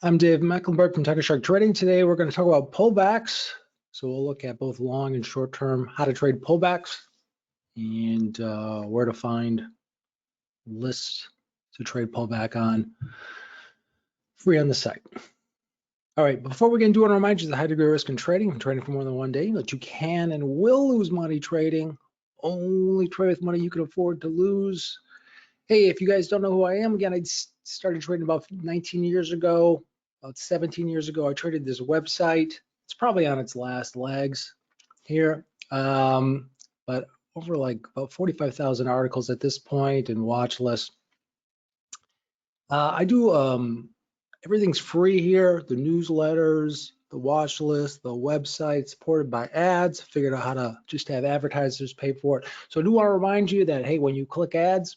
I'm Dave Mecklenburg from Shark Trading. Today we're going to talk about pullbacks. So we'll look at both long and short term, how to trade pullbacks, and where to find lists to trade pullback on free on the site. All right, before we get into it, I want to remind you the high degree of risk in trading. I'm trading for more than one day, that you can and will lose money trading. Only trade with money you can afford to lose. Hey, if you guys don't know who I am, again, I started trading about 19 years ago. About 17 years ago, I traded this website. It's probably on its last legs here, but over like about 45,000 articles at this point and watch lists. I do everything's free here, the newsletters, the watch list, the website, supported by ads. Figured out how to just have advertisers pay for it. So I do want to remind you that, hey, when you click ads,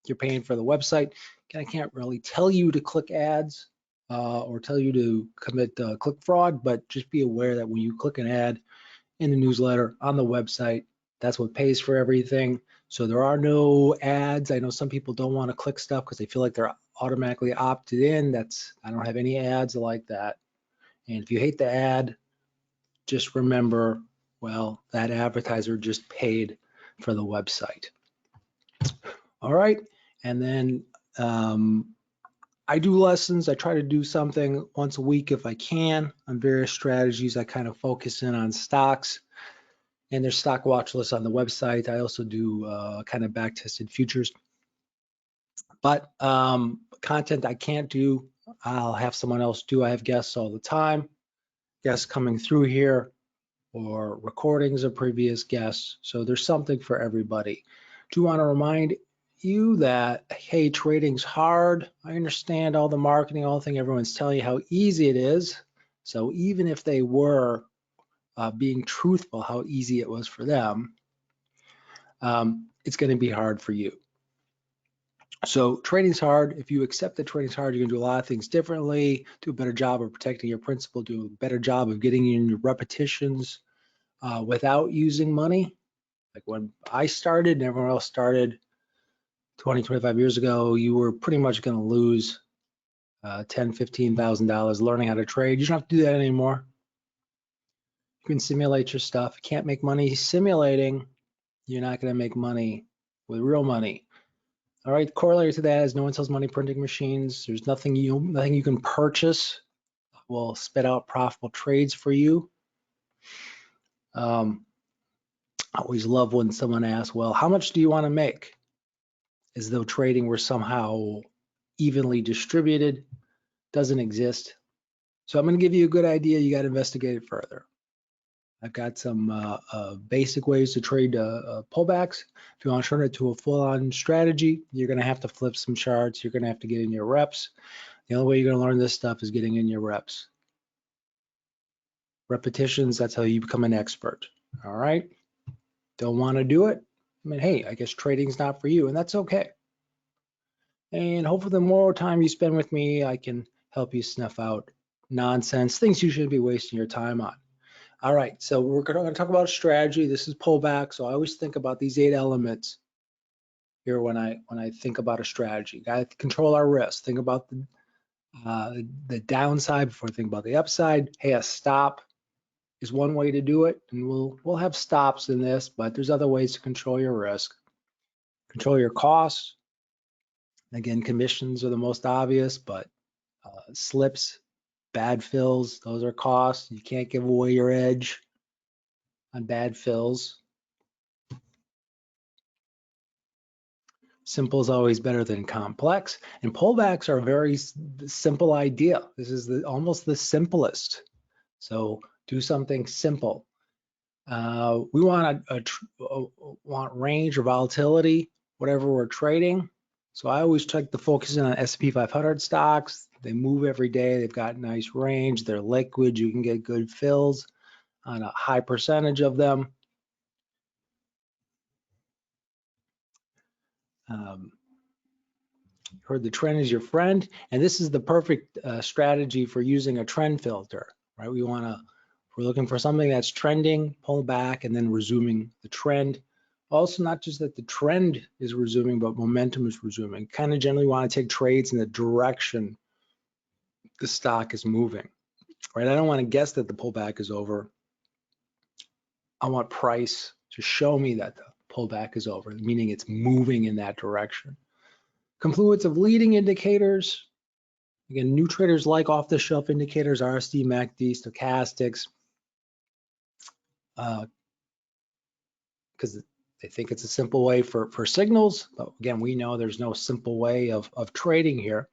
you're paying for the website. I can't really tell you to click ads or tell you to commit click fraud, but just be aware that when you click an ad in the newsletter on the website, that's what pays for everything. So there are no ads. I know some people don't want to click stuff because they feel like they're automatically opted in. I don't have any ads like that. And if you hate the ad, just remember, well, that advertiser just paid for the website. All right. And then I do lessons. I try to do something once a week if I can on various strategies. I kind of focus in on stocks, and there's stock watch lists on the website. I also do kind of back-tested futures. But content I can't do, I'll have someone else do. I have guests all the time, guests coming through here, or recordings of previous guests. So there's something for everybody. Do want to remind you that, hey, trading's hard. I understand all the marketing, all the thing everyone's telling you how easy it is. So even if they were being truthful how easy it was for them, it's going to be hard for you. So trading's hard. If you accept that trading's hard, you're going to do a lot of things differently, do a better job of protecting your principal, do a better job of getting in your repetitions without using money. Like when I started and everyone else started 20, 25 years ago, you were pretty much going to lose $10,000, $15,000 learning how to trade. You don't have to do that anymore. You can simulate your stuff. You can't make money simulating. You're not going to make money with real money. All right, corollary to that is no one sells money printing machines. There's nothing you can purchase that will spit out profitable trades for you. I always love when someone asks, well, how much do you want to make? As though trading were somehow evenly distributed. Doesn't exist. So I'm going to give you a good idea. You got to investigate it further. I've got some basic ways to trade pullbacks. If you want to turn it to a full-on strategy, you're going to have to flip some charts. You're going to have to get in your reps. The only way you're going to learn this stuff is getting in your reps. Repetitions, that's how you become an expert. All right? Don't want to do it? I mean, hey, I guess trading's not for you, and that's okay. And hopefully the more time you spend with me, I can help you snuff out nonsense, things you shouldn't be wasting your time on. All right, so we're going to talk about strategy. This is pullback, so I always think about these 8 elements here when I think about a strategy. Got to control our risk. Think about the downside before think about the upside. Hey, a stop is one way to do it, and we'll have stops in this, but there's other ways to control your risk. Control your costs. Again, commissions are the most obvious, but slips, bad fills, those are costs. You can't give away your edge on bad fills. Simple is always better than complex, and pullbacks are a very simple idea. This is almost the simplest. So do something simple. We want want range or volatility, whatever we're trading. So I always check the focus in on S&P 500 stocks. They move every day. They've got nice range. They're liquid. You can get good fills on a high percentage of them. Heard the trend is your friend, and this is the perfect strategy for using a trend filter, right? We're looking for something that's trending, pull back, and then resuming the trend. Also, not just that the trend is resuming, but momentum is resuming. Kind of generally want to take trades in the direction the stock is moving, right? I don't want to guess that the pullback is over. I want price to show me that the pullback is over, meaning it's moving in that direction. Confluence of leading indicators. Again, new traders like off-the-shelf indicators, RSD, MACD, stochastics, because they think it's a simple way for signals. But again, we know there's no simple way of trading here.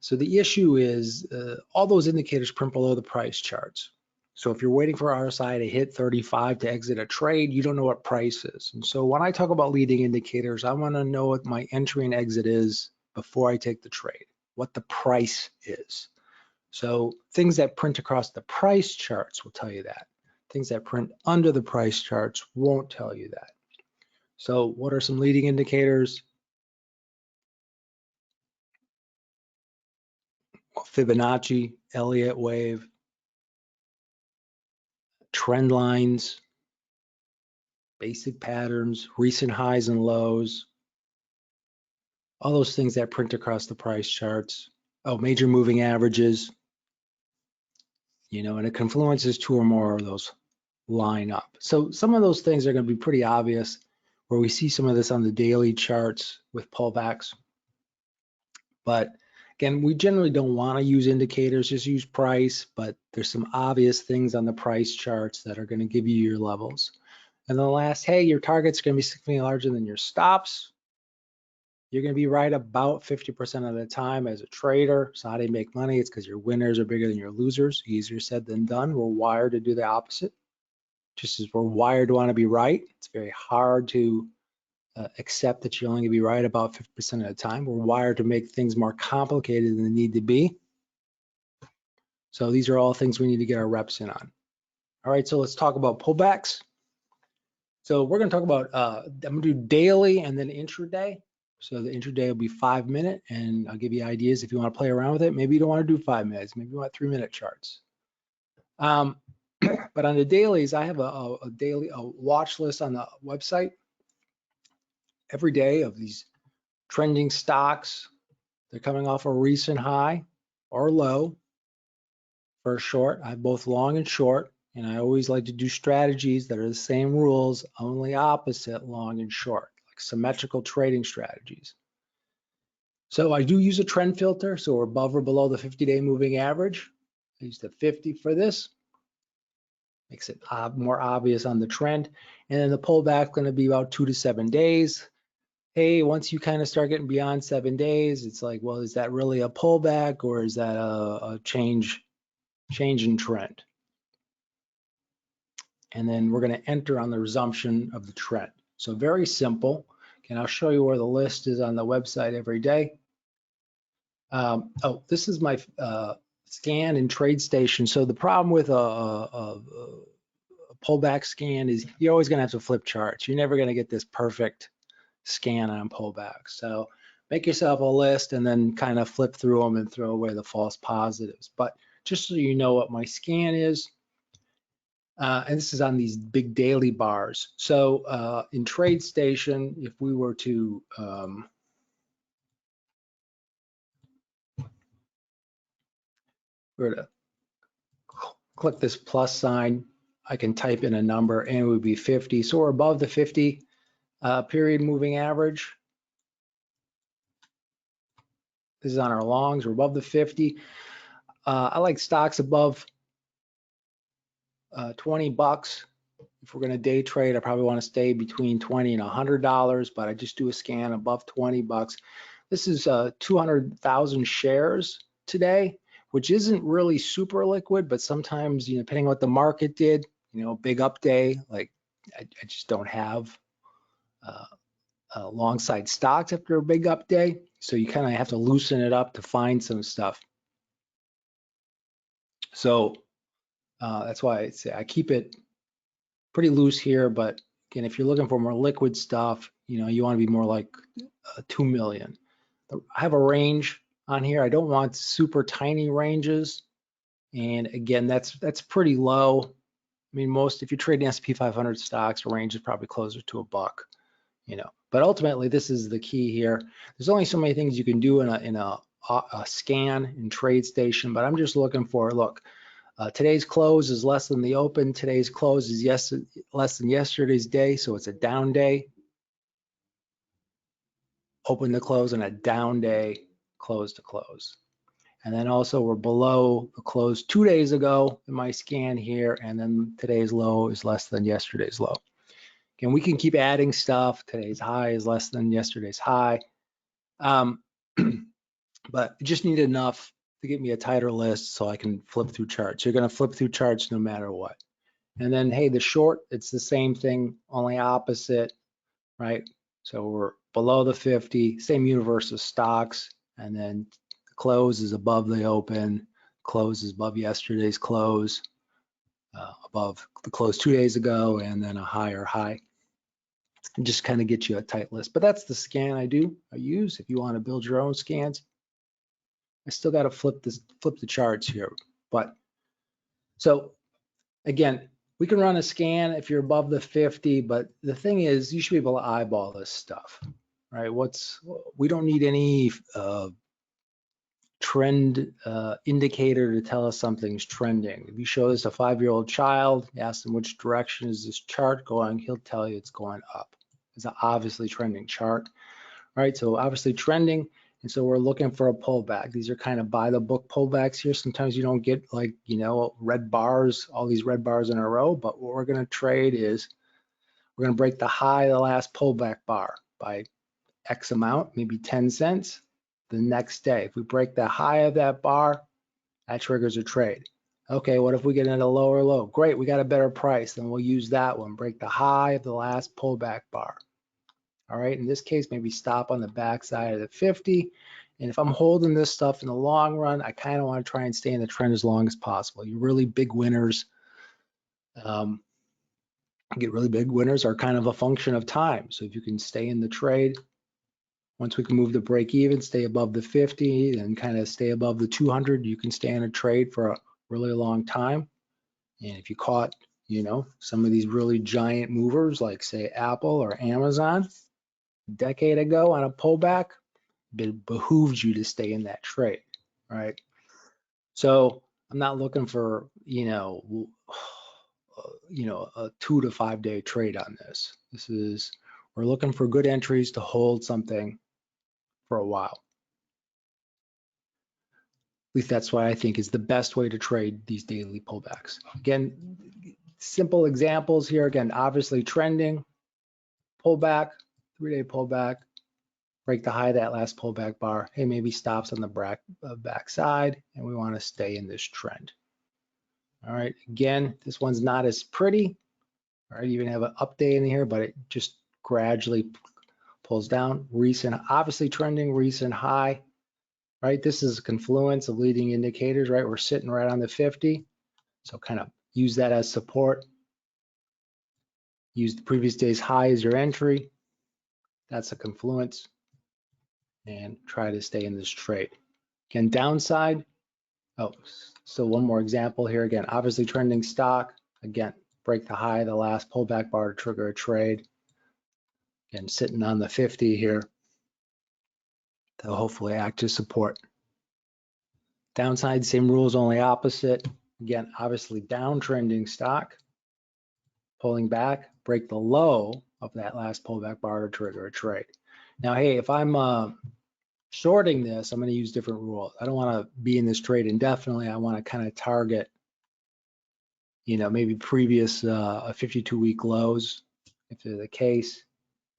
So the issue is all those indicators print below the price charts. So if you're waiting for RSI to hit 35 to exit a trade, you don't know what price is. And so when I talk about leading indicators, I want to know what my entry and exit is before I take the trade, what the price is. So things that print across the price charts will tell you that. Things that print under the price charts won't tell you that. So what are some leading indicators? Fibonacci, Elliott wave, trend lines, basic patterns, recent highs and lows, all those things that print across the price charts. Oh, major moving averages, you know, and a confluence is two or more of those line up. So some of those things are going to be pretty obvious, where we see some of this on the daily charts with pullbacks. But again, we generally don't want to use indicators, just use price, but there's some obvious things on the price charts that are going to give you your levels. And the last, hey, your target's going to be significantly larger than your stops. You're going to be right about 50% of the time as a trader. So how do you make money? It's because your winners are bigger than your losers. Easier said than done. We're wired to do the opposite. Just as we're wired to want to be right, it's very hard to accept that you're only going to be right about 50% of the time. We're wired to make things more complicated than they need to be. So these are all things we need to get our reps in on. All right, so let's talk about pullbacks. So we're going to talk about, I'm going to do daily and then intraday. So the intraday will be 5 minute, and I'll give you ideas if you want to play around with it. Maybe you don't want to do 5 minutes. Maybe you want 3 minute charts. But on the dailies, I have a daily watch list on the website every day of these trending stocks. They're coming off a recent high or low for short. I have both long and short, and I always like to do strategies that are the same rules, only opposite long and short, like symmetrical trading strategies. So I do use a trend filter, so we're above or below the 50-day moving average. I use the 50 for this. Makes it more obvious on the trend. And then the pullback going to be about 2 to 7 days. Hey, once you kind of start getting beyond 7 days, it's like, well, is that really a pullback or is that a change in trend? And then we're going to enter on the resumption of the trend. So very simple. And I'll show you where the list is on the website every day. Oh, this is my scan and trade station. So the problem with a pullback scan is you're always going to have to flip charts. You're never going to get this perfect scan on pullbacks. So make yourself a list and then kind of flip through them and throw away the false positives. But just so you know what my scan is, and this is on these big daily bars. So in trade station, if we were to click this plus sign, I can type in a number and it would be 50. So we're above the 50 period moving average. This is on our longs, we're above the 50. I like stocks above 20 bucks. If we're gonna day trade, I probably wanna stay between 20 and $100, but I just do a scan above 20 bucks. This is 200,000 shares today, which isn't really super liquid, but sometimes, you know, depending on what the market did, you know, big up day, like I just don't have alongside stocks after a big up day. So you kind of have to loosen it up to find some stuff. So that's why I say I keep it pretty loose here, but again, if you're looking for more liquid stuff, you know, you want to be more like 2 million. I have a range on here. I don't want super tiny ranges. And again, that's pretty low. I mean, if you're trading S&P 500 stocks, the range is probably closer to $1, you know. But ultimately, this is the key here. There's only so many things you can do in a a scan in TradeStation, but I'm just looking for, look, today's close is less than the open. Today's close is less than yesterday's day, so it's a down day. Open to close and a down day, close to close. And then also we're below the close 2 days ago in my scan here, and then today's low is less than yesterday's low. Again, we can keep adding stuff. Today's high is less than yesterday's high. But you just need enough to get me a tighter list so I can flip through charts. You're gonna flip through charts no matter what. And then, hey, the short, it's the same thing, only opposite, right? So we're below the 50, same universe of stocks, and then close is above the open, close is above yesterday's close, above the close 2 days ago, and then a higher high. Just kind of get you a tight list. But that's the scan I use. If you want to build your own scans, I still got to flip the charts here. But so again, we can run a scan if you're above the 50, but the thing is, you should be able to eyeball this stuff, right? We don't need any trend indicator to tell us something's trending. If you show this a 5-year-old child, ask them which direction is this chart going, he'll tell you it's going up. It's an obviously trending chart, right? So obviously trending, and so we're looking for a pullback. These are kind of by the book pullbacks here. Sometimes you don't get, like, you know, red bars, all these red bars in a row, but what we're going to trade is we're going to break the high of the last pullback bar by X amount, maybe 10 cents. The next day, if we break the high of that bar, that triggers a trade. Okay, what if we get in a lower low? Great, we got a better price, then we'll use that one. Break the high of the last pullback bar. All right, in this case, maybe stop on the backside of the 50. And if I'm holding this stuff in the long run, I kind of want to try and stay in the trend as long as possible. Your really big winners, get really big winners are kind of a function of time. So if you can stay in the trade, once we can move the break even, stay above the 50 and kind of stay above the 200, you can stay in a trade for a really long time. And if you caught, you know, some of these really giant movers, like say Apple or Amazon, a decade ago on a pullback, it behooves you to stay in that trade, right? So I'm not looking for, you know, a 2 to 5 day trade on this. We're looking for good entries to hold something for a while. At least that's why I think is the best way to trade these daily pullbacks. Again, simple examples here. Again, obviously trending, pullback, 3-day pullback, break the high of that last pullback bar. Hey, maybe stops on the back side, and we want to stay in this trend. All right, again, this one's not as pretty. All right, you even have an update in here, but it just gradually pulls down. Recent, obviously trending, recent high. Right, this is a confluence of leading indicators, right? We're sitting right on the 50. So kind of use that as support. Use the previous day's high as your entry. That's a confluence. And try to stay in this trade. Again, downside. Oh, so one more example here. Again, obviously trending stock. Again, break the high of the last pullback bar to trigger a trade. Again, sitting on the 50 here. They'll hopefully act as support. Downside, same rules, only opposite. Again, obviously downtrending stock, pulling back, break the low of that last pullback bar to trigger a trade. Now, hey, if I'm shorting this, I'm going to use different rules. I don't want to be in this trade indefinitely. I want to kind of target, you know, maybe previous 52-week lows, if they're the case.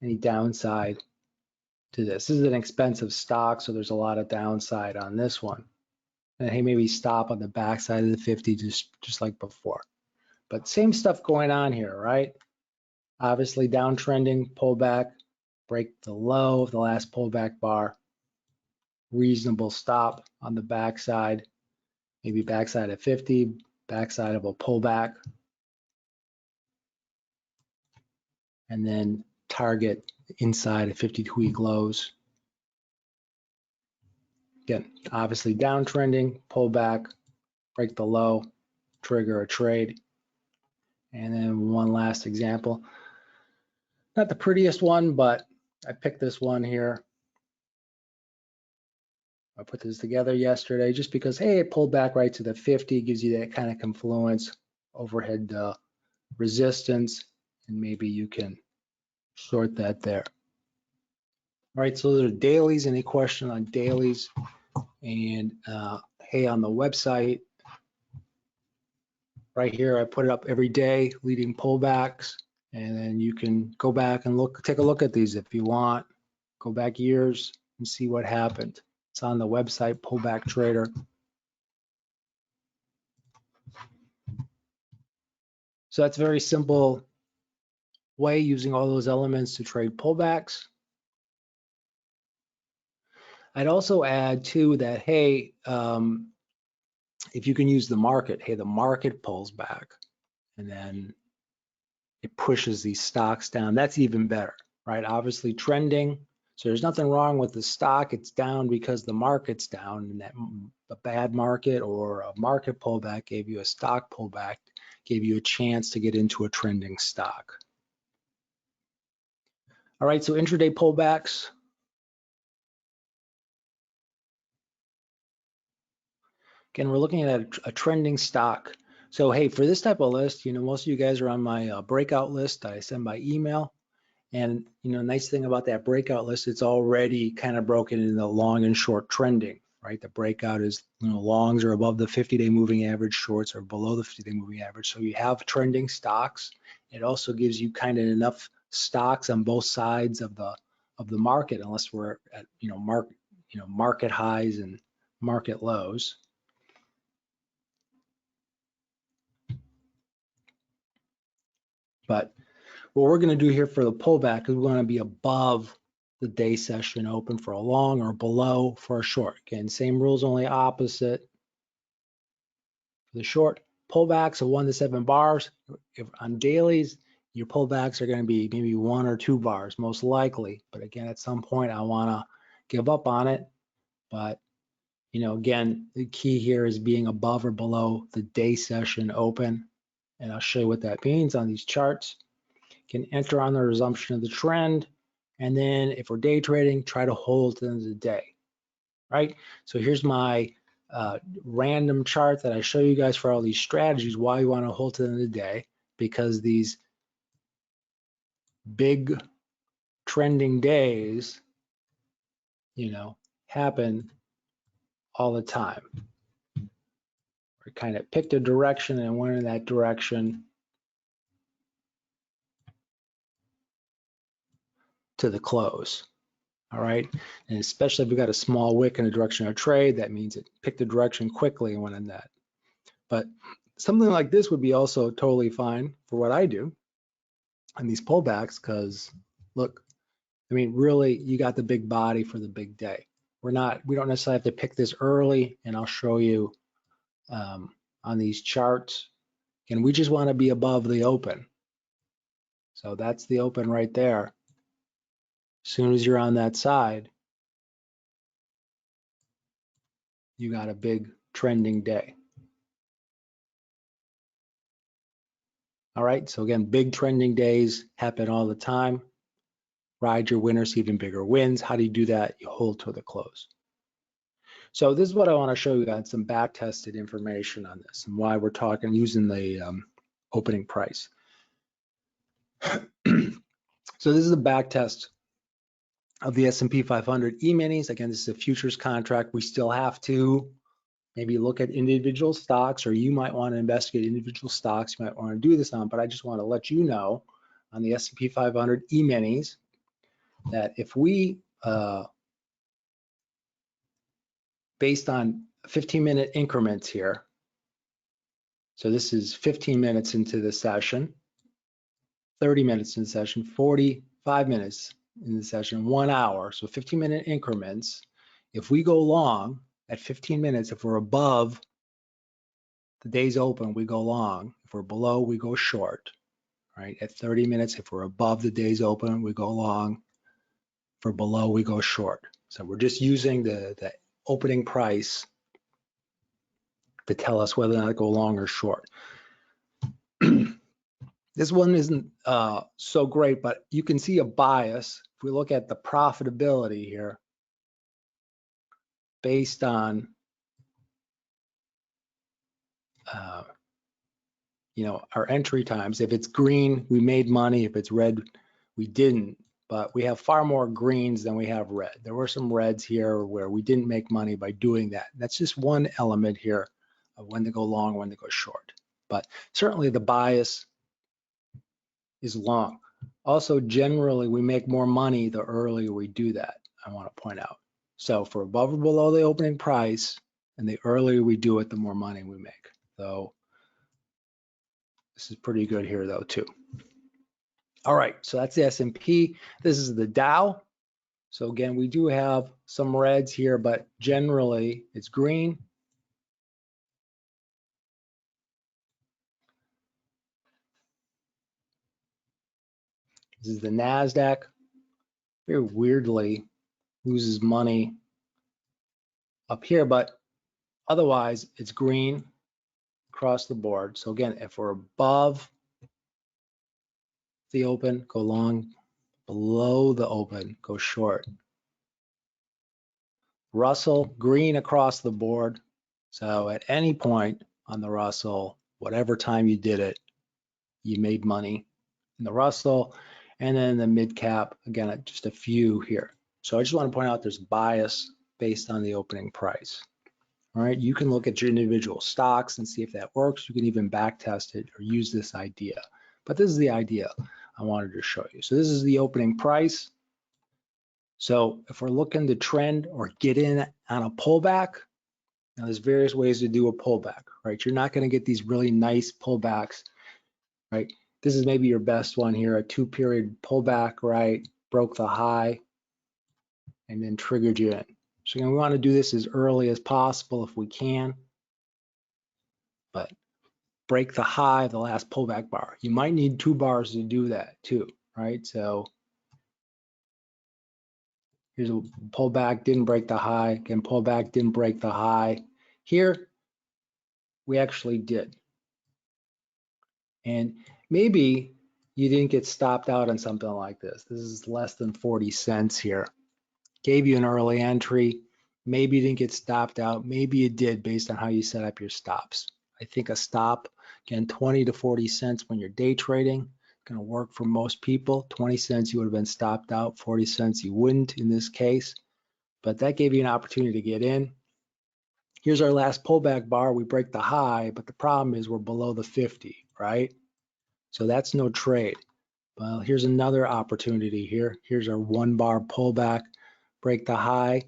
Any downside to this? This is an expensive stock, so there's a lot of downside on this one. And hey, maybe stop on the backside of the 50, just like before. But same stuff going on here, right? Obviously downtrending, pullback, break the low of the last pullback bar, reasonable stop on the backside, maybe backside of 50, backside of a pullback, and then target inside of 52-week lows. Again, obviously downtrending, pullback, break the low, trigger a trade. And then one last example. Not the prettiest one, but I picked this one here. I put this together yesterday just because, hey, it pulled back right to the 50, gives you that kind of confluence, overhead resistance, and maybe you can short that there. All right, so those are dailies. Any question on dailies? And hey, on the website, right here, I put it up every day, leading pullbacks, and then you can go back and take a look at these if you want. Go back years and see what happened. It's on the website, Pullback Trader. So that's a very simple way using all those elements to trade pullbacks. I'd also add too that, hey, if you can use the market, hey, the market pulls back and then it pushes these stocks down. That's even better, right? Obviously trending. So there's nothing wrong with the stock. It's down because the market's down, and that a bad market or a market pullback gave you a stock pullback, gave you a chance to get into a trending stock. All right, so intraday pullbacks. Again, we're looking at a trending stock. So hey, for this type of list, most of you guys are on my breakout list that I send by email. And nice thing about that breakout list, it's already kind of broken into long and short trending, right? The breakout is, longs are above the 50-day moving average, shorts are below the 50-day moving average. So you have trending stocks. It also gives you kind of enough stocks on both sides of the market, unless we're at market highs and market lows. But what we're going to do here for the pullback is we're going to be above the day session open for a long or below for a short. Again, same rules, only opposite. For the short, pullbacks of 1 to 7 bars. If on dailies, your pullbacks are going to be maybe 1 or 2 bars, most likely. But again, at some point, I want to give up on it. But again, the key here is being above or below the day session open. And I'll show you what that means on these charts. Can enter on the resumption of the trend, and then if we're day trading, try to hold to the end of the day, right? So here's my random chart that I show you guys for all these strategies, why you want to hold to the end of the day, because these big trending days, happen all the time. We kind of picked a direction and went in that direction to the close. All right, and especially if we got a small wick in the direction of trade, that means it picked the direction quickly and went in that. But something like this would be also totally fine for what I do on these pullbacks, because look, I mean, really, you got the big body for the big day. We don't necessarily have to pick this early, and I'll show you on these charts. And we just want to be above the open. So that's the open right there. As soon as you're on that side, you got a big trending day. All right, so again, big trending days happen all the time. Ride your winners, even bigger wins. How do you do that? You hold to the close. So this is what I want to show you guys, some back tested information on this and why we're talking using the opening price. So this is a back test of the S&P 500 E-minis. Again, this is a futures contract. We still have to maybe look at individual stocks, or you might want to investigate individual stocks you might want to do this on, but I just want to let you know on the S&P 500 E-minis that if we, based on 15-minute increments here, so this is 15 minutes into the session, 30 minutes in the session, 45 minutes in the session, 1 hour, so 15-minute increments. If we go long at 15 minutes, if we're above the days open, we go long. If we're below, we go short, right? At 30 minutes, if we're above the days open, we go long. If we're below, we go short. So we're just using the opening price to tell us whether or not to go long or short. This one isn't so great, but you can see a bias. If we look at the profitability here, based on, you know, our entry times. If it's green, we made money. If it's red, we didn't. But we have far more greens than we have red. There were some reds here where we didn't make money by doing that. That's just one element here of when to go long, when to go short. But certainly the bias is long. Also, generally, we make more money the earlier we do that, I want to point out. So for above or below the opening price, and the earlier we do it, the more money we make. So this is pretty good here though too. All right, so that's the S&P. This is the Dow. So again, we do have some reds here, but generally it's green. This is the NASDAQ. Very weirdly loses money up here, but otherwise it's green across the board. So again, if we're above the open, go long. Below the open, go short. Russell, green across the board. So at any point on the Russell, whatever time you did it, you made money in the Russell. And then the mid cap, again, just a few here. So I just want to point out there's bias based on the opening price. All right, you can look at your individual stocks and see if that works. You can even back test it or use this idea. But this is the idea I wanted to show you. So this is the opening price. So if we're looking to trend or get in on a pullback, now there's various ways to do a pullback, right? You're not going to get these really nice pullbacks, right? This is maybe your best one here, a 2-period pullback, right? Broke the high and then triggered you in. So again, we want to do this as early as possible if we can, but break the high of the last pullback bar. You might need 2 bars to do that too, right? So here's a pullback, didn't break the high. Again, pullback, didn't break the high. Here, we actually did. And maybe you didn't get stopped out on something like this. This is less than 40 cents here. Gave you an early entry. Maybe you didn't get stopped out. Maybe you did based on how you set up your stops. I think a stop, again, 20 to 40 cents when you're day trading, going to work for most people. 20 cents you would have been stopped out, 40 cents you wouldn't in this case. But that gave you an opportunity to get in. Here's our last pullback bar. We break the high, but the problem is we're below the 50, right? So that's no trade. Well, here's another opportunity here. Here's our 1 bar pullback, break the high.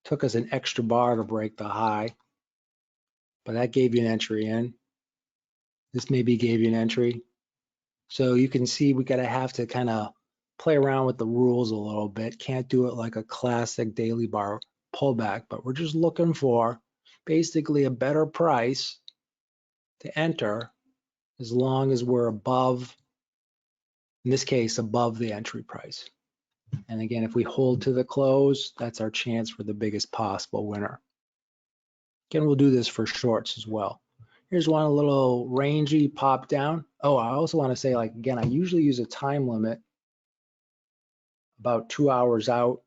Took us an extra bar to break the high, but that gave you an entry in. This maybe gave you an entry. So you can see we gotta have to kind of play around with the rules a little bit. Can't do it like a classic daily bar pullback, but we're just looking for basically a better price to enter as long as we're above, in this case, above the entry price. And again, if we hold to the close, that's our chance for the biggest possible winner. Again, we'll do this for shorts as well. Here's one a little rangy pop down. Oh, I also want to say, like, again, I usually use a time limit about 2 hours out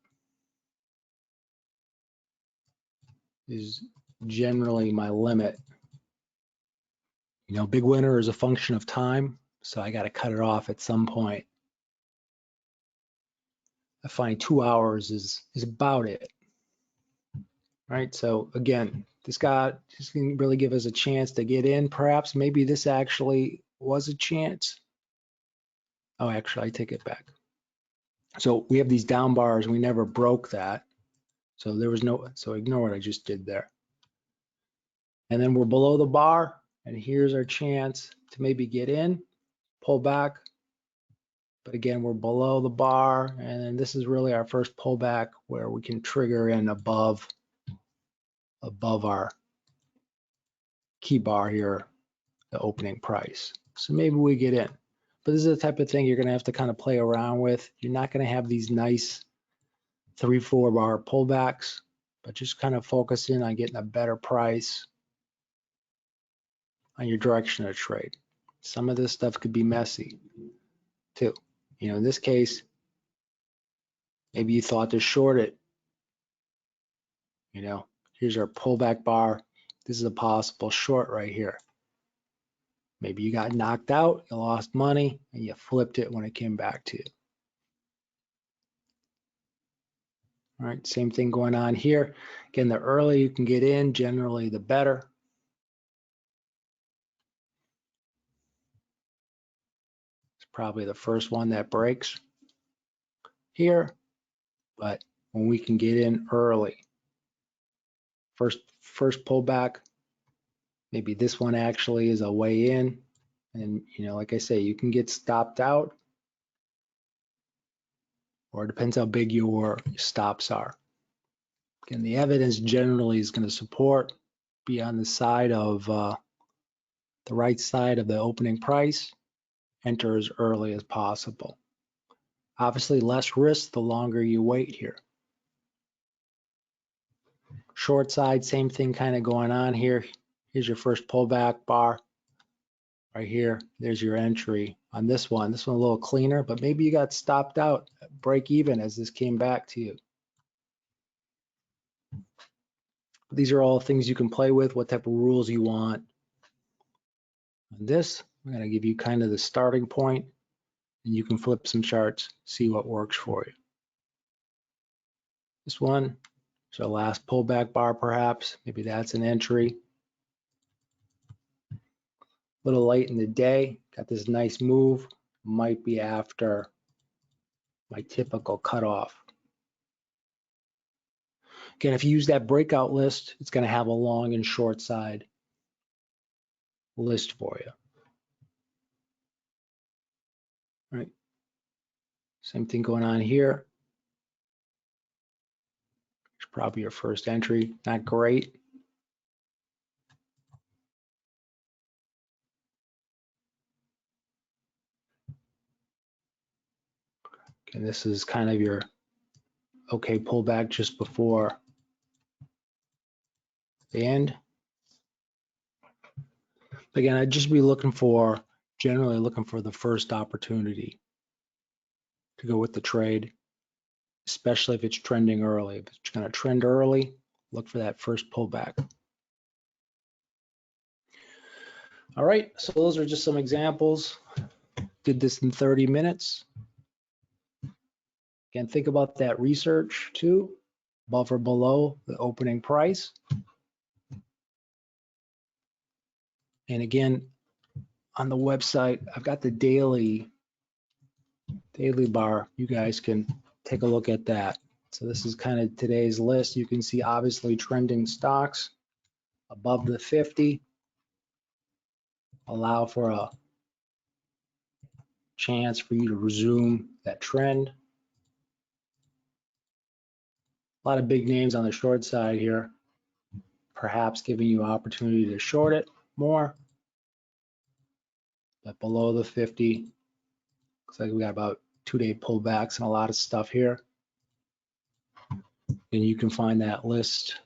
is generally my limit. You know, big winner is a function of time, so I got to cut it off at some point. I find 2 hours is about it. Right, so again, this guy just can really give us a chance to get in. Perhaps maybe this actually was a chance. Oh, actually, I take it back. So we have these down bars, and we never broke that. So there was no, so ignore what I just did there. And then we're below the bar, and here's our chance to maybe get in, pull back. But again, we're below the bar, and then this is really our first pullback where we can trigger in above our key bar here, the opening price. So maybe we get in. But this is the type of thing you're going to have to kind of play around with. You're not going to have these nice 3-4 bar pullbacks, but just kind of focus in on getting a better price on your direction of trade. Some of this stuff could be messy too. You know, in this case, maybe you thought to short it. You know, Here's our pullback bar. This is a possible short right here. Maybe you got knocked out, you lost money, and you flipped it when it came back to you. All right, same thing going on here. Again, the earlier you can get in, generally the better. It's probably the first one that breaks here, but when we can get in early, first pullback, maybe this one actually is a way in, and like I say, you can get stopped out, or it depends how big your stops are. Again, the evidence generally is going to support, be on the side of the right side of the opening price, enter as early as possible. Obviously, less risk the longer you wait here. Short side, same thing kind of going on here. Here's your first pullback bar right here. There's your entry on this one. This one a little cleaner, but maybe you got stopped out, break even as this came back to you. These are all things you can play with, what type of rules you want. On this, I'm going to give you kind of the starting point, and you can flip some charts, see what works for you. This one, so last pullback bar perhaps, maybe that's an entry. A little late in the day, got this nice move, might be after my typical cutoff. Again, if you use that breakout list, it's going to have a long and short side list for you. All right. Same thing going on here. It's probably your first entry, not great. And this is kind of your okay pullback just before the end. Again, I'd just be generally looking for the first opportunity to go with the trade, especially if it's trending early. If it's going to trend early, look for that first pullback. All right, so those are just some examples. Did this in 30 minutes. Again, think about that research too, above or below the opening price. And again, on the website, I've got the daily bar. You guys can take a look at that. So this is kind of today's list. You can see obviously trending stocks above the 50. Allow for a chance for you to resume that trend. A lot of big names on the short side here, perhaps giving you opportunity to short it more. But below the 50, looks like we got about 2-day pullbacks and a lot of stuff here. And you can find that list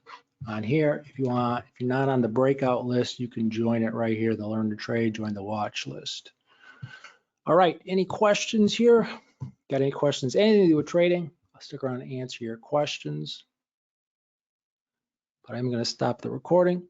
on here if you want. If you're not on the breakout list, you can join it right here, the Learn to Trade, join the watch list. All right, any questions here? Got any questions? Anything to do with trading? I'll stick around and answer your questions. But I'm going to stop the recording.